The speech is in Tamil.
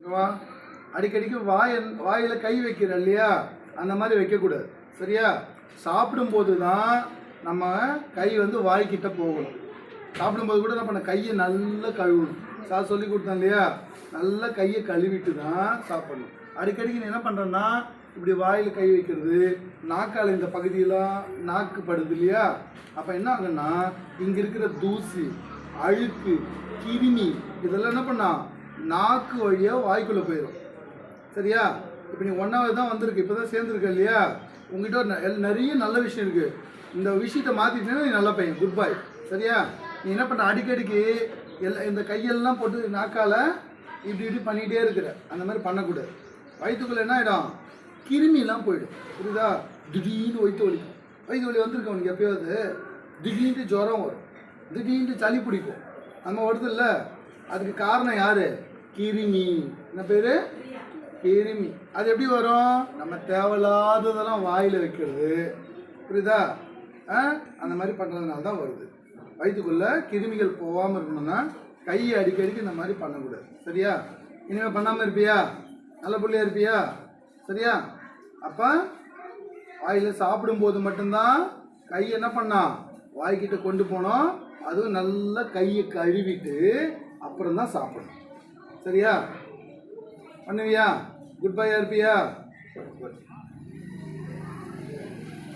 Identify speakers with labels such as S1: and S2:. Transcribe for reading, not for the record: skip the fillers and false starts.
S1: ஓகேவா? அடிக்கடிக்கு வாயில கை வைக்கிற இல்லையா, அந்த மாதிரி வைக்கக்கூடாது. சரியா? சாப்பிடும்போது தான் நம்ம கை வாய்க்கிட்ட போகணும். சாப்பிடும்போது கூட என்ன பண்ண, கையை நல்லா கழுவணும். சார் சொல்லி கொடுத்தேன் இல்லையா, நல்லா கையை கழுவிட்டு தான் சாப்பிடணும். அடிக்கடிக்கு நீ என்ன பண்ணுறன்னா, இப்படி வாயில் கை வைக்கிறது, நாக்கால் இந்த பகுதியெல்லாம் நாக்கு படுது இல்லையா, அப்போ என்ன ஆகுன்னா இங்கே இருக்கிற தூசி, அழுக்கு, கிருமி இதெல்லாம் என்ன பண்ணா நாக்கு வழியாக வாய்க்குள்ளே போயிடும். சரியா? இப்போ நீ 1 தான் வந்திருக்கு, இப்போ தான் சேர்ந்துருக்க இல்லையா, உங்ககிட்ட நிறைய நல்ல விஷயம் இருக்குது. இந்த விஷயத்தை மாற்றிட்டேன்னா நீ நல்ல பையன், குட் பாய். சரியா? நீ என்ன பண்ண, அடிக்கடிக்கு இந்த கையெல்லாம் போட்டு நாக்கால் இப்படி இப்படி பண்ணிகிட்டே இருக்கிற, அந்த மாதிரி பண்ணக்கூடாது. வயிற்றுக்குள்ளே என்ன ஆகிடும், கிருமிலாம் போயிடும். புரியுதா? திடீர்னு வயிற்று வலிக்கும். வயிற்று வலி வந்திருக்கு அவனுக்கு எப்போயாவது, திடீர்னு ஜுரம் வரும், திடீர்னு சளி பிடிக்கும், நம்ம வருது இல்லை, அதுக்கு காரணம் யார்? கிருமி. என்ன பேர்? கிருமி. அது எப்படி வரும்? நம்ம தேவையில்லாததெல்லாம் வாயில் வைக்கிறது. புரியுதா? அந்த மாதிரி பண்ணுறதுனால தான் வருது. வயிற்றுக்குள்ளே கிருமிகள் போகாமல் இருக்கணும்னா கையை அடிக்கடிக்கு இந்த மாதிரி பண்ணக்கூடாது. சரியா? இனிமேல் பண்ணாமல் இருப்பியா? நல்ல பிள்ளையா இருப்பியா? சரியா? அப்போ வாயில் சாப்பிடும்போது மட்டும்தான் கை என்ன பண்ணா வாய்க்கிட்ட கொண்டு போனோம். அதுவும் நல்லா கையை கழுவிட்டு அப்புறம் தான் சாப்பிடணும். சரியா? பண்ணுவியா? குட் பையா இருப்பியா?